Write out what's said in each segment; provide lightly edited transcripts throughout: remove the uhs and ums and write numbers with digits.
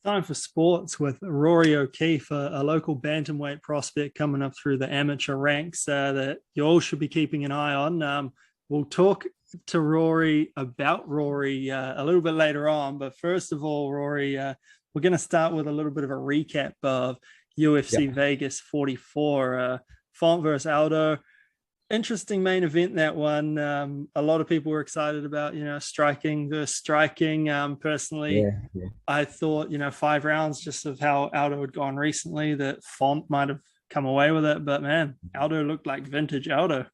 Time for sports with Rory O'Keefe, a local bantamweight prospect coming up through the amateur ranks that you all should be keeping an eye on. We'll talk to Rory about Rory a little bit later on, but first of all, Rory, we're going to start with a little bit of a recap of UFC Vegas 44, Font versus Aldo. Interesting main event, that one. A lot of people were excited about, striking versus striking. Personally, I thought, 5 rounds just of how Aldo had gone recently, that Font might have come away with it. But, man, Aldo looked like vintage Aldo.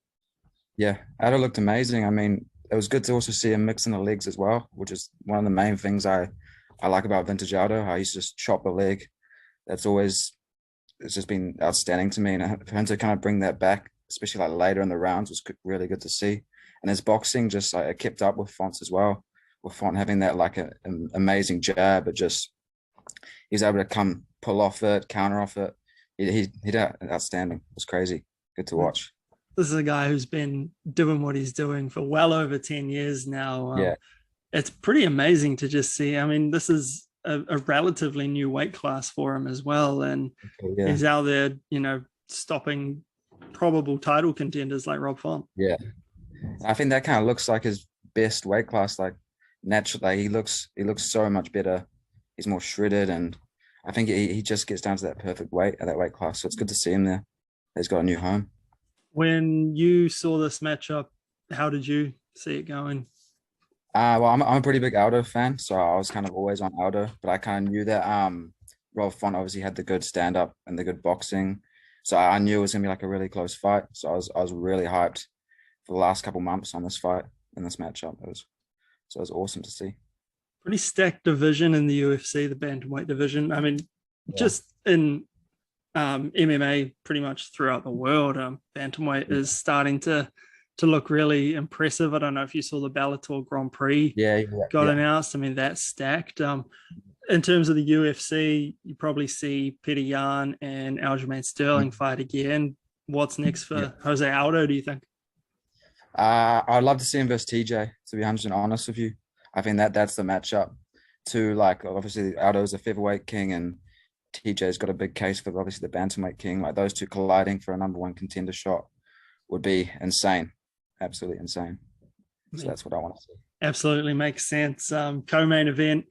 Yeah, Aldo looked amazing. I mean, it was good to also see him mixing the legs as well, which is one of the main things I like about vintage Aldo, how he's just chop the leg. It's just been outstanding to me. And for him to kind of bring that back, especially like later in the rounds, was really good to see. And his boxing just like it kept up with Font's as well, with Font having that like an amazing jab, but just he's able to pull off it, counter off it. He did outstanding. It was crazy. Good to watch. This is a guy who's been doing what he's doing for well over 10 years now. It's pretty amazing to just see. I mean, this is a relatively new weight class for him as well. And he's out there, stopping probable title contenders like Rob Font. Yeah. I think that kind of looks like his best weight class. Like naturally, he looks so much better. He's more shredded, and I think he just gets down to that perfect weight at that weight class. So it's good to see him there. He's got a new home. When you saw this matchup, how did you see it going? Well, I'm a pretty big Aldo fan, so I was kind of always on Aldo, but I kind of knew that Rob Font obviously had the good stand up and the good boxing. So I knew it was gonna be like a really close fight. So I was really hyped for the last couple months on this fight in this matchup. It was awesome to see. Pretty stacked division in the UFC, the bantamweight division. I mean, just in MMA, pretty much throughout the world, bantamweight is starting to look really impressive. I don't know if you saw the Bellator Grand Prix got announced. I mean, that's stacked. In terms of the UFC, you probably see Peter Yan and Aljamain Sterling fight again. What's next for Jose Aldo, do you think? I'd love to see him versus TJ, to be 100% honest with you. I think that's the matchup. Like, obviously, Aldo's a featherweight king, and TJ's got a big case for obviously the bantamweight king. Like, those two colliding for a #1 contender shot would be insane. Absolutely insane. So that's what I want to see. Absolutely makes sense. Co-main event,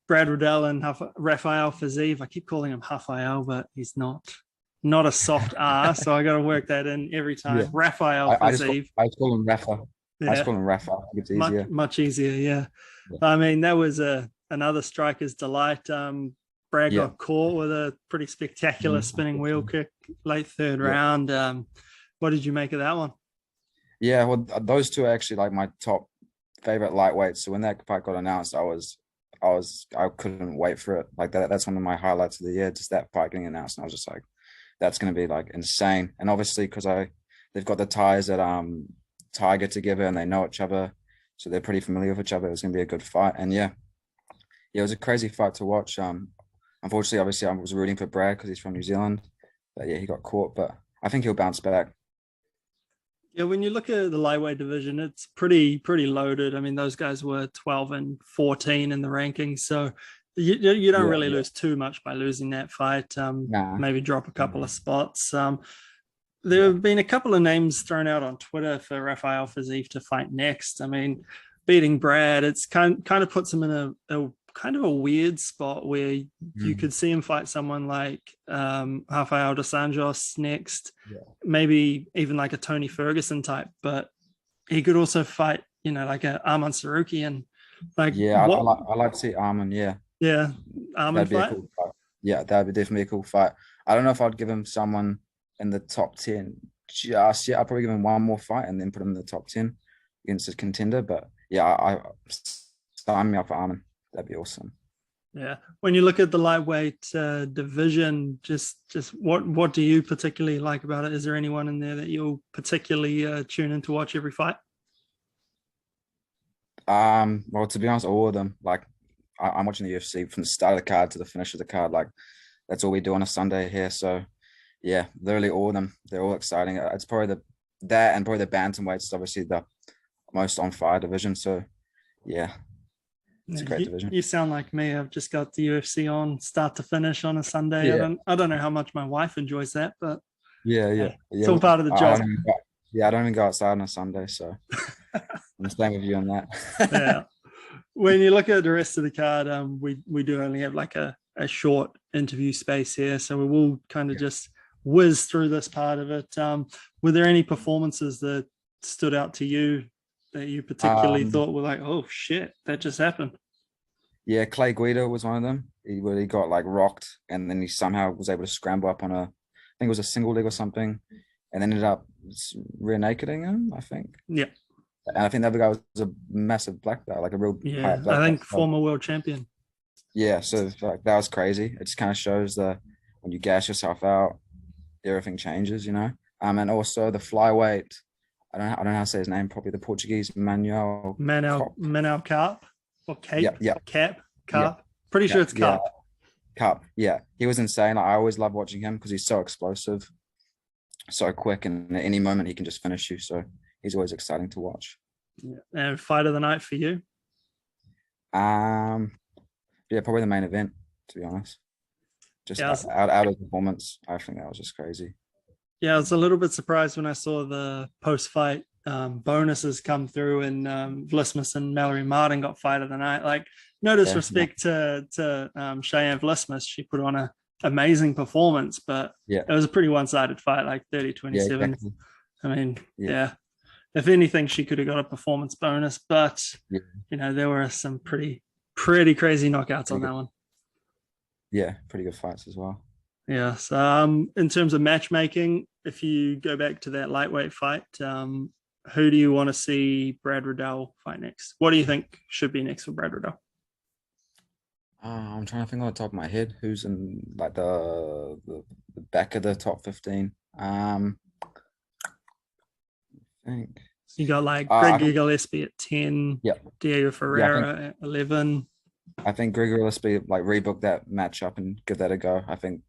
Brad Riddell and Rafael Fiziev. I keep calling him Rafael, but he's not a soft R, so I got to work that in every time. Yeah. Rafael Fiziev. I just call him Rafa. I just call him Rafa. It's easier. Much easier, yeah. I mean, that was another striker's delight. Brad got caught with a pretty spectacular spinning wheel kick late third round. What did you make of that one? Yeah, well, those two are actually like my top favorite lightweights. So when that fight got announced, I couldn't wait for it. Like that's one of my highlights of the year, just that fight getting announced. And I was just like, that's going to be like insane. And obviously, because they've got the ties at Tiger together, and they know each other, so they're pretty familiar with each other. It was going to be a good fight, and it was a crazy fight to watch. Unfortunately, obviously, I was rooting for Brad because he's from New Zealand, but he got caught. But I think he'll bounce back. Yeah, when you look at the lightweight division, it's pretty loaded. I mean, those guys were 12 and 14 in the rankings, so you don't really lose too much by losing that fight. Maybe drop a couple of spots. There have been a couple of names thrown out on Twitter for Rafael Fiziev to fight next. I mean, beating Brad, it's kind of puts him in a kind of a weird spot where you could see him fight someone like Rafael dos Anjos next, maybe even like a Tony Ferguson type, but he could also fight, like a Arman Sarukian. Like, I like to see Arman. Arman that'd be fight. A cool fight. Yeah, that'd be definitely a cool fight. I don't know if I'd give him someone in the top 10 just yet. I'll probably give him one more fight and then put him in the top 10 against a contender. But I sign me up for Arman. That'd be awesome. Yeah. When you look at the lightweight division, just what do you particularly like about it? Is there anyone in there that you'll particularly tune in to watch every fight? Well, to be honest, all of them. Like, I'm watching the UFC from the start of the card to the finish of the card. Like, that's all we do on a Sunday here. So, yeah, literally all of them. They're all exciting. It's probably that and probably the bantamweight is obviously the most on fire division. So, yeah. It's a Yeah, great division. you sound like me. I've just got the UFC on start to finish on a Sunday. Yeah, I don't know how much my wife enjoys that, but yeah. hey, it's all part of the I job. don't even go, yeah, I don't even go outside on a Sunday, so I'm staying with you on that. Yeah. When you look at the rest of the card, we do only have like a short interview space here, so we will kind of Yeah. just whiz through this part of it. Were there any performances that stood out to you that you particularly Um, thought were like, oh shit, that just happened? yeah, Clay Guida was one of them. He got like rocked, and then he somehow was able to scramble up on I think it was a single leg or something, and ended up rear nakeding him, I think. Yeah, And I think the other guy was a massive black belt, like a real high yeah. I black belt. think former world champion. Yeah, so like that was crazy. It just kind of shows the when you gas yourself out, everything changes, you know. And also the flyweight, I don't know how to say his name properly. The Portuguese Manuel Cop. Manel Carp or Yeah, Cape yeah, yeah, Carp. Pretty sure yeah, it's yeah. Carp. Cup. Yeah, he was insane. I always love watching him because he's so explosive, so quick, and at any moment he can just finish you. So he's always exciting to watch. Yeah. And fight of the night for you? Um, yeah, probably the main event, to be honest. Just Yeah, out of performance, I think that was just crazy. I was a little bit surprised when I saw the post-fight bonuses come through, and Vlismas and Mallory Martin got fight of the night. Like, no Yeah, yeah, disrespect to Cheyenne Vlismas, she put on a amazing performance, but yeah, it was a pretty one-sided fight, like 30-27. exactly. I mean, Yeah, yeah. If anything, she could have got a performance bonus, but yeah, there were some pretty crazy knockouts pretty on good. that one. Yeah, pretty good fights as well. Yeah. So, in terms of matchmaking, if you go back to that lightweight fight, who do you want to see Brad Riddell fight next? What do you think should be next for Brad Riddell? I'm trying to think on the top of my head who's in like the back of the top 15. I think. You got like I Greg think Gillespie at 10, yeah, Diego yeah. Ferreira at 11. I think Greg Gillespie like rebook that matchup and give that a go. I think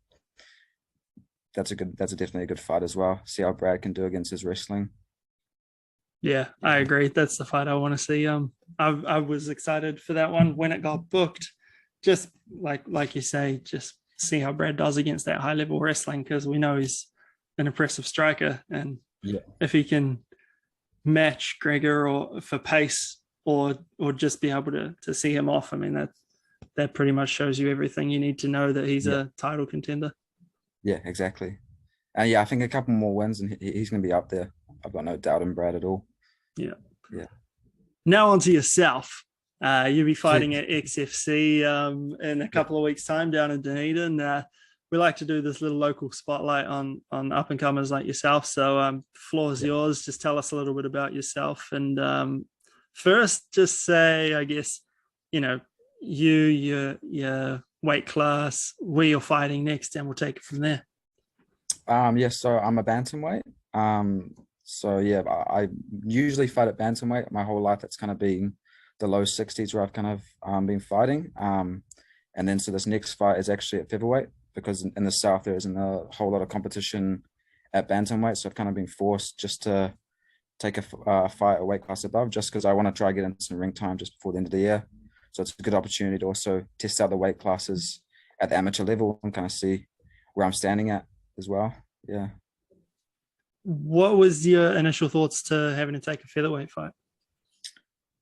that's definitely a good fight as well. See how Brad can do against his wrestling. Yeah, I agree. That's the fight I want to see. I was excited for that one when it got booked. Just like you say, just see how Brad does against that high level wrestling, because we know he's an impressive striker, and Yeah, if he can match Gregor or for pace, or just be able to see him off, I mean that pretty much shows you everything you need to know that he's yeah, a title contender. yeah, exactly. And yeah, I think a couple more wins and he's going to be up there. I've got no doubt in Brad at all. Yeah. Yeah. Now onto yourself. You'll be fighting Sweet. at XFC in a couple of weeks' time down in Dunedin. We like to do this little local spotlight on up and comers like yourself. So floor is yours. Just tell us a little bit about yourself. And first, just say, I guess, your weight class, where you're fighting next, and we'll take it from there. Yeah, so I'm a bantamweight. So yeah, I usually fight at bantamweight my whole life. It's kind of been the low 60s where I've kind of been fighting. And then so this next fight is actually at featherweight, because in the South there isn't a whole lot of competition at bantamweight. So I've kind of been forced just to take a fight a weight class above, just because I want to try to get into some ring time just before the end of the year. So it's a good opportunity to also test out the weight classes at the amateur level and kind of see where I'm standing at as well. Yeah. What was your initial thoughts to having to take a featherweight fight?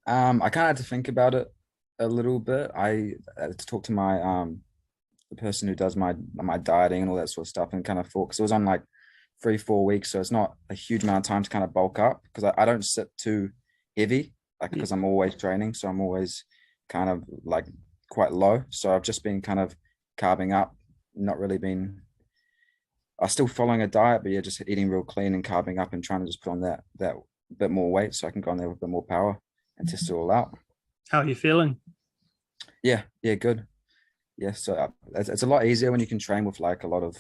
I kind of had to think about it a little bit. I had to talk to my the person who does my dieting and all that sort of stuff, and kind of thought, because it was on like 3-4 weeks, so it's not a huge amount of time to kind of bulk up, because I don't sit too heavy, like, because I'm always training, so I'm always kind of like quite low. So I've just been kind of carving up, not really been. I'm still following a diet, but yeah, just eating real clean and carving up and trying to just put on that bit more weight so I can go on there with a bit more power and test it all out. How are you feeling? Yeah, good. Yeah, so it's a lot easier when you can train with like a lot of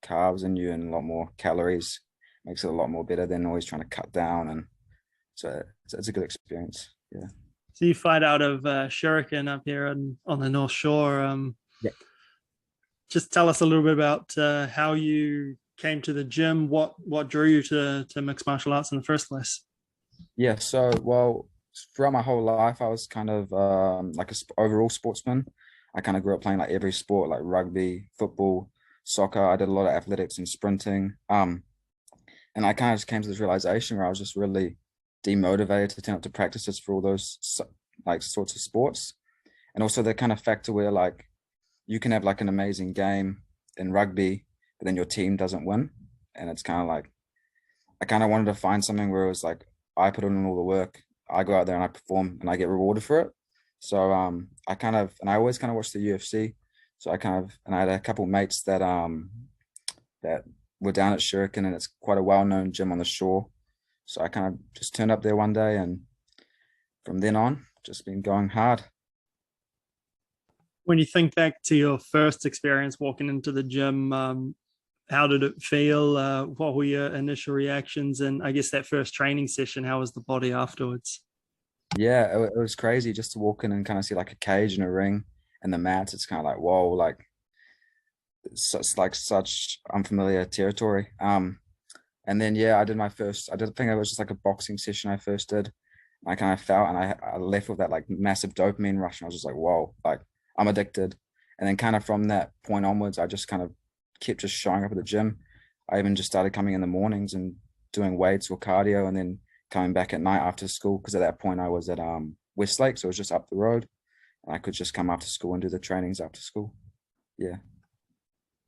carbs in you and a lot more calories. Makes it a lot more better than always trying to cut down, and so it's a good experience. Yeah. So you fight out of Shuriken up here on the North Shore. Yeah. Just tell us a little bit about how you came to the gym. What drew you to mixed martial arts in the first place? Yeah. So, well, throughout my whole life, I was kind of like a overall sportsman. I kind of grew up playing like every sport, like rugby, football, soccer. I did a lot of athletics and sprinting. And I kind of just came to this realization where I was just really demotivated to turn up to practices for all those like sorts of sports. And also the kind of factor where like you can have like an amazing game in rugby, but then your team doesn't win. And it's kind of like I kind of wanted to find something where it was like I put in all the work, I go out there and I perform and I get rewarded for it. So I kind of and I always kind of watched the UFC. So I kind of and I had a couple mates that were down at Shuriken, and it's quite a well-known gym on the shore. So I kind of just turned up there one day, and from then on, just been going hard. When you think back to your first experience walking into the gym, how did it feel? What were your initial reactions? And I guess that first training session, how was the body afterwards? Yeah, it was crazy just to walk in and kind of see like a cage and a ring and the mats. It's kind of like, whoa, like it's like such unfamiliar territory. And then yeah, I did think it was just like a boxing session I first did. I kind of felt and I left with that like massive dopamine rush, and I was just like, whoa, like I'm addicted. And then kind of from that point onwards, I just kind of kept just showing up at the gym. I even just started coming in the mornings and doing weights or cardio, and then coming back at night after school, because at that point I was at Westlake, so it was just up the road, and I could just come after school and do the trainings after school. Yeah.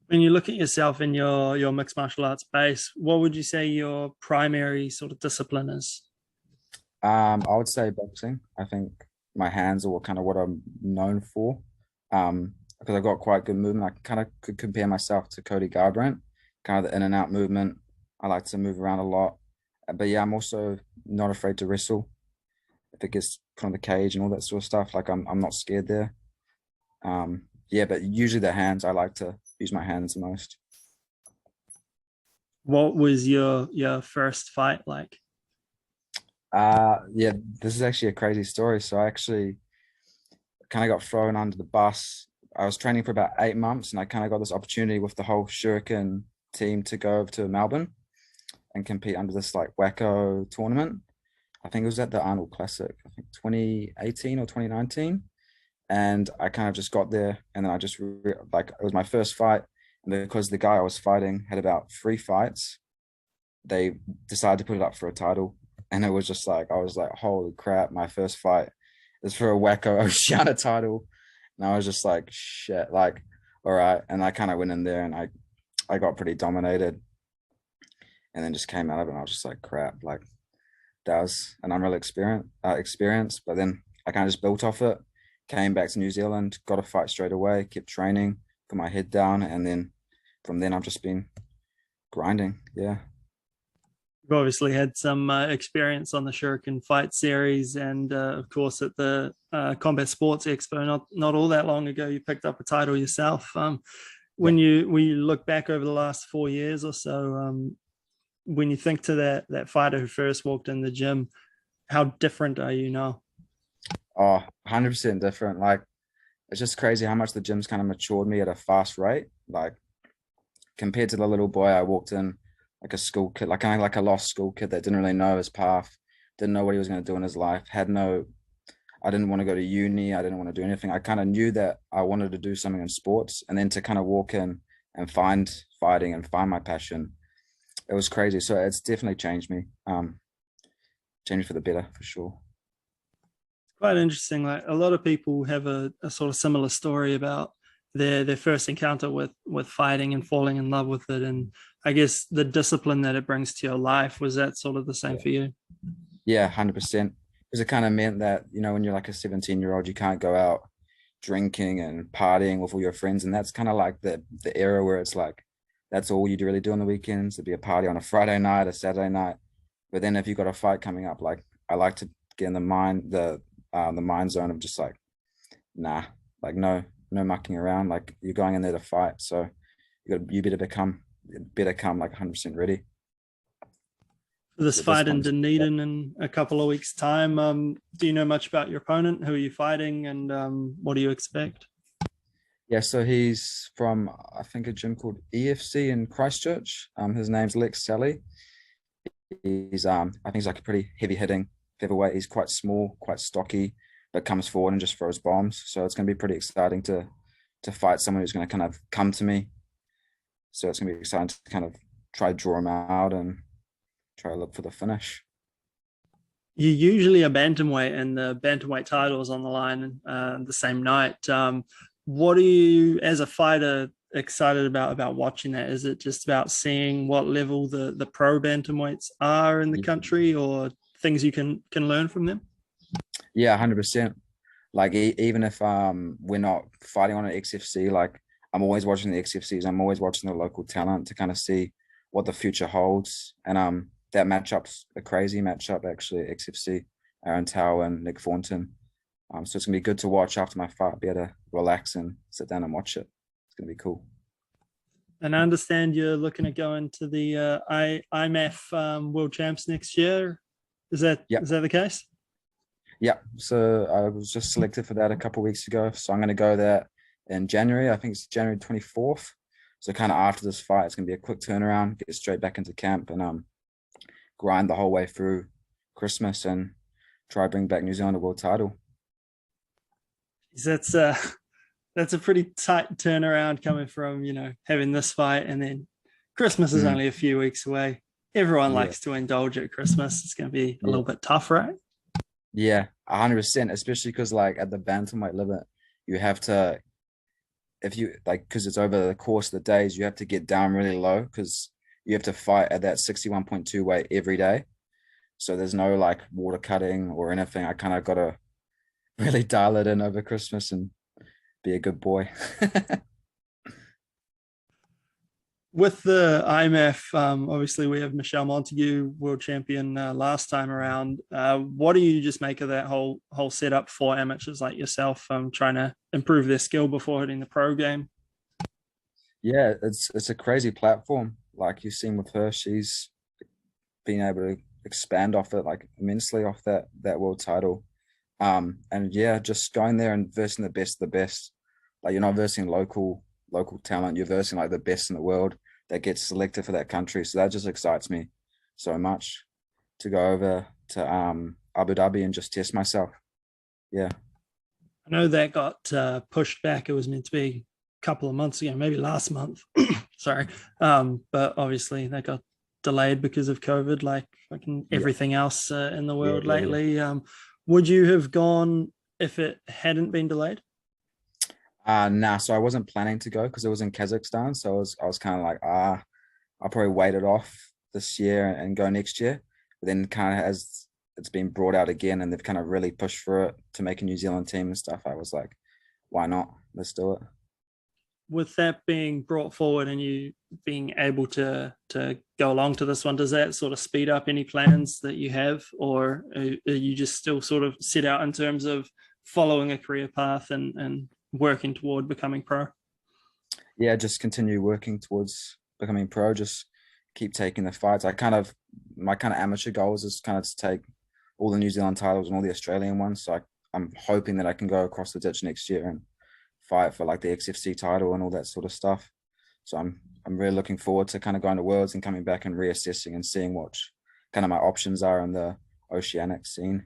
When you look at yourself in your mixed martial arts base, what would you say your primary sort of discipline is? I would say boxing. I think my hands are what I'm known for. Because I've got quite good movement. I kind of could compare myself to Cody Garbrandt, kind of the in and out movement. I like to move around a lot. But yeah, I'm also not afraid to wrestle if it gets put on the cage and all that sort of stuff. Like I'm not scared there. Yeah, but usually the hands, I like to use my hands the most. What was your first fight like? Yeah, this is actually a crazy story. So I actually kind of got thrown under the bus. I was training for about 8 months, and I kind of got this opportunity with the whole Shuriken team to go over to Melbourne and compete under this like Wacko tournament. I think it was at the Arnold Classic, I think 2018 or 2019. And I kind of just got there, and then like it was my first fight. And because the guy I was fighting had about 3 fights, they decided to put it up for a title. And it was just like, I was like, holy crap, my first fight is for a Wacko Oceania title. And I was just like, shit, like, all right. And I kind of went in there and I got pretty dominated, and then just came out of it. And I was just like, crap, like that was an unreal experience. But then I kind of just built off it, came back to New Zealand, got a fight straight away, kept training, got my head down. And then from then I've just been grinding. Yeah. You've obviously had some experience on the Shuriken Fight Series, and of course at the Combat Sports Expo not all that long ago, you picked up a title yourself. Yeah. When you look back over the last 4 years or so, when you think to that fighter who first walked in the gym, how different are you now? Oh, 100% different. Like it's just crazy how much the gym's kind of matured me at a fast rate. Like compared to the little boy I walked in, like a school kid, like kind of like a lost school kid that didn't really know his path, didn't know what he was going to do in his life, I didn't want to go to uni, I didn't want to do anything. I kind of knew that I wanted to do something in sports, and then to kind of walk in and find fighting and find my passion, it was crazy. So it's definitely changed me, changed me for the better for sure. Quite interesting. Like a lot of people have a sort of similar story about their first encounter with fighting and falling in love with it. And I guess the discipline that it brings to your life, was that sort of the same for you? Yeah, 100%. Because it kind of meant that, when you're like a 17-year-old, you can't go out drinking and partying with all your friends. And that's kind of like the era where it's like, that's all you really do on the weekends. It'd be a party on a Friday night, a Saturday night. But then if you've got a fight coming up, like I like to get in the mind zone of just like, nah, like no mucking around. Like you're going in there to fight. So you better come like 100% ready. For this So this fight in comes, Dunedin in a couple of weeks' time, do you know much about your opponent? Who are you fighting, and what do you expect? yeah, so he's from I think a gym called EFC in Christchurch. His name's Lex Sally. He's I think he's like a pretty heavy hitting featherweight. He's quite small, quite stocky, but comes forward and just throws bombs. So it's going to be pretty exciting to fight someone who's going to kind of come to me. So it's going to be exciting to kind of try to draw him out and try to look for the finish. You usually a bantamweight, and the bantamweight title is on the line the same night. What are you, as a fighter, excited about watching that? Is it just about seeing what level the pro bantamweights are in the country, or things you can learn from them? Yeah, 100%. Like even if we're not fighting on an XFC, like I'm always watching the XFCs. I'm always watching the local talent to kind of see what the future holds. And that matchup's a crazy matchup actually at XFC. Aaron Tao and Nick Thornton. So it's gonna be good to watch after my fight. Be able to relax and sit down and watch it. It's gonna be cool. And I understand you're looking at going to the IMMAF World Champs next year. Is that the case? Yeah. So I was just selected for that a couple of weeks ago. So I'm gonna go there in January. I think it's January 24th. So kind of after this fight, it's gonna be a quick turnaround, get straight back into camp and grind the whole way through Christmas and try to bring back New Zealand a world title. That's a pretty tight turnaround coming from, having this fight, and then Christmas is only a few weeks away. Everyone likes to indulge at Christmas. It's going to be a little bit tough, right? Yeah, 100%, especially because like at the bantamweight limit, you have to, if you like, because it's over the course of the days, you have to get down really low because you have to fight at that 61.2 weight every day. So there's no like water cutting or anything. I kind of got to really dial it in over Christmas and be a good boy. With the IMF, obviously we have Michelle Montague, world champion last time around. What do you just make of that whole setup for amateurs like yourself, trying to improve their skill before hitting the pro game? Yeah, it's a crazy platform. Like you've seen with her, she's been able to expand off it like immensely off that world title. And yeah, just going there and versing the best of the best. Like you're not versing local talent, you're versing like the best in the world that gets selected for that country. So that just excites me so much to go over to Abu Dhabi and just test myself. Yeah. I know that got pushed back. It was meant to be a couple of months ago, maybe last month. Sorry. But obviously that got delayed because of COVID, like everything else in the world lately. Would you have gone if it hadn't been delayed? Nah, so I wasn't planning to go because it was in Kazakhstan. So I was kind of like, I'll probably wait it off this year and go next year. But then kind of as it's been brought out again and they've kind of really pushed for it to make a New Zealand team and stuff, I was like, why not? Let's do it. With that being brought forward and you being able to go along to this one, does that sort of speed up any plans that you have, or are you just still sort of set out in terms of following a career path and working toward becoming pro? Yeah, just continue working towards becoming pro. Just keep taking the fights. My kind of amateur goals is kind of to take all the New Zealand titles and all the Australian ones. So I'm hoping that I can go across the ditch next year and fight for like the XFC title and all that sort of stuff. So I'm really looking forward to kind of going to Worlds and coming back and reassessing and seeing what kind of my options are in the oceanic scene.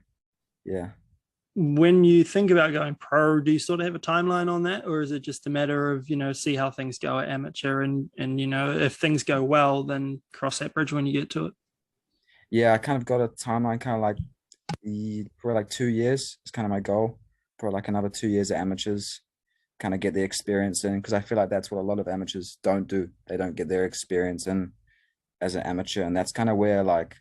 Yeah. When you think about going pro, do you sort of have a timeline on that, or is it just a matter of, see how things go at amateur and if things go well, then cross that bridge when you get to it? Yeah, I kind of got a timeline, kind of like for like 2 years is kind of my goal. For like another 2 years at amateurs, kind of get the experience in, because I feel like that's what a lot of amateurs don't do. They don't get their experience in as an amateur, and that's kind of where like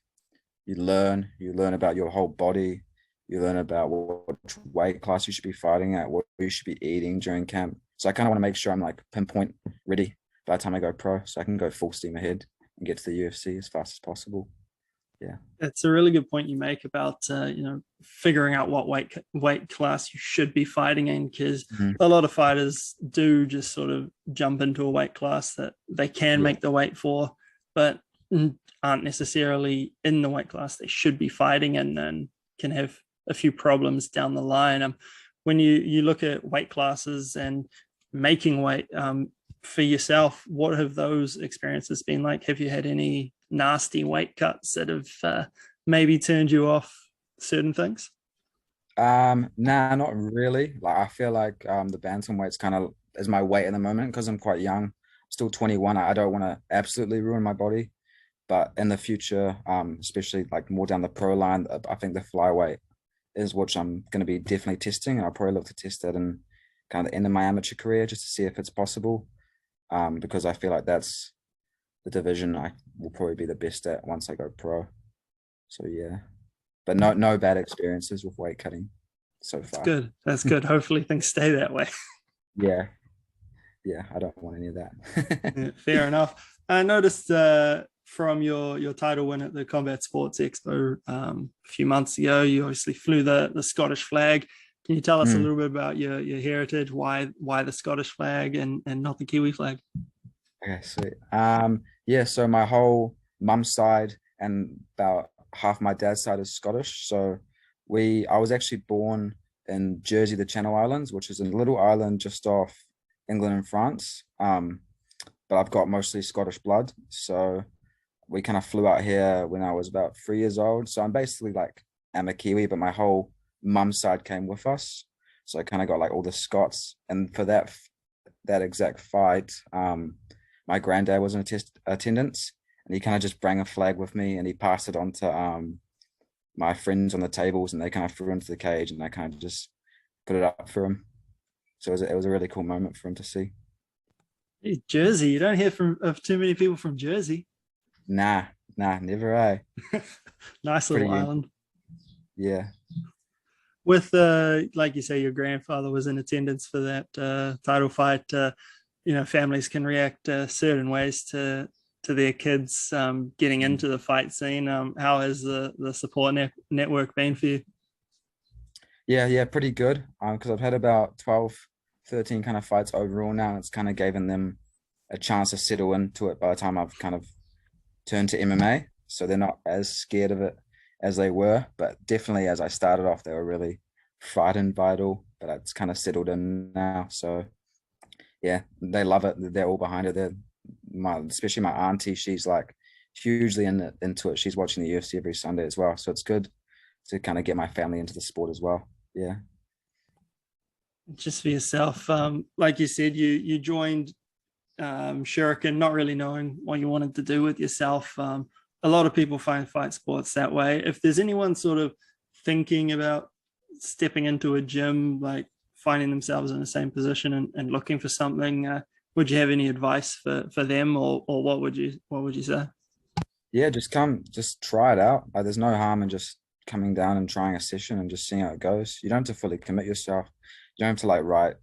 you learn about your whole body. You learn about what weight class you should be fighting at, what you should be eating during camp. So I kind of want to make sure I'm like pinpoint ready by the time I go pro, so I can go full steam ahead and get to the UFC as fast as possible. Yeah, it's a really good point you make about figuring out what weight class you should be fighting in, because a lot of fighters do just sort of jump into a weight class that they can make the weight for, but aren't necessarily in the weight class they should be fighting in, and can have a few problems down the line. When you look at weight classes and making weight for yourself, what have those experiences been like? Have you had any nasty weight cuts that have maybe turned you off certain things? Nah, not really. Like I feel like the bantamweight's kind of is my weight at the moment because I'm quite young. I'm still 21. I don't want to absolutely ruin my body, but in the future, especially like more down the pro line, I think the flyweight is what I'm going to be definitely testing, and I'll probably look to test that in kind of the end of my amateur career just to see if it's possible. Because I feel like that's the division I will probably be the best at once I go pro. So yeah, but no bad experiences with weight cutting so That's far. good. That's good. Hopefully things stay that way. Yeah, yeah, I don't want any of that. Yeah, fair enough. I noticed from your title win at the Combat Sports Expo a few months ago, you obviously flew the Scottish flag. Can you tell us a Mm. little bit about your heritage? Why the Scottish flag and not the Kiwi flag? Okay, sweet. Yeah, so my whole mum's side and about half my dad's side is Scottish. So I was actually born in Jersey, the Channel Islands, which is a little island just off England and France. But I've got mostly Scottish blood. So we kind of flew out here when I was about 3 years old. So I'm basically like, I'm a Kiwi, but my whole mum's side came with us. So I kind of got like all the Scots. And for that exact fight, my granddad was in attendance, and he kind of just bring a flag with me, and he passed it on to my friends on the tables, and they kind of threw into the cage, and I kind of just put it up for him. So it was a really cool moment for him to see. Hey, Jersey, you don't hear of too many people from Jersey. Nah, never. Nice Pretty little unique. island. Yeah. With like you say, your grandfather was in attendance for that title fight. Families can react certain ways to their kids getting into the fight scene. How has the support network been for you? Yeah, pretty good. Because I've had about 12, 13 kind of fights overall now, and it's kind of given them a chance to settle into it by the time I've kind of turned to MMA. So they're not as scared of it as they were. But definitely as I started off, they were really frightened by it all. But it's kind of settled in now. So yeah, they love it. They're all behind it. Especially my auntie, she's like hugely into it. She's watching the UFC every Sunday as well. So it's good to kind of get my family into the sport as well. Yeah. Just for yourself, like you said, you joined Shuriken, not really knowing what you wanted to do with yourself. A lot of people find fight sports that way. If there's anyone sort of thinking about stepping into a gym, like finding themselves in the same position and looking for something, would you have any advice for them, or what would you say? Yeah, just try it out. Like, there's no harm in just coming down and trying a session and just seeing how it goes. You don't have to fully commit yourself. You don't have to like write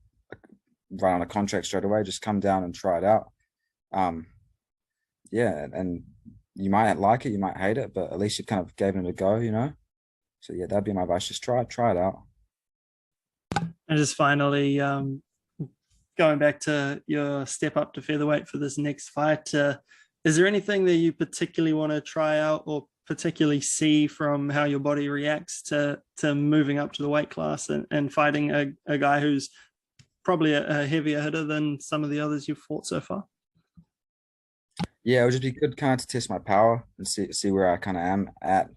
on a contract straight away. Just come down and try it out. Um, yeah, and you might like it, you might hate it, but at least you kind of gave it a go. So yeah, that'd be my advice. Just try it out. And just finally, going back to your step up to featherweight for this next fight, is there anything that you particularly want to try out or particularly see from how your body reacts to moving up to the weight class and fighting a guy who's probably a heavier hitter than some of the others you've fought so far? Yeah, it would just be good kind of to test my power and see where I kind of am at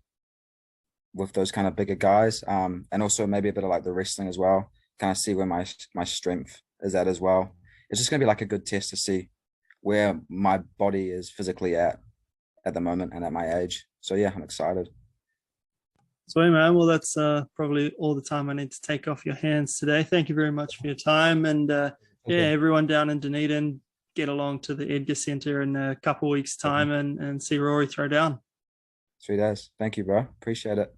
with those kind of bigger guys. And also maybe a bit of like the wrestling as well. Kind of see where my strength is at as well. It's just gonna be like a good test to see where my body is physically at the moment and at my age. So yeah, I'm excited. Sweet, man. Well, that's probably all the time I need to take off your hands today. Thank you very much for your time. And yeah, Okay. everyone down in Dunedin, get along to the Edgar Centre in a couple of weeks' time and see Rory throw down. 3 days. Thank you, bro. Appreciate it.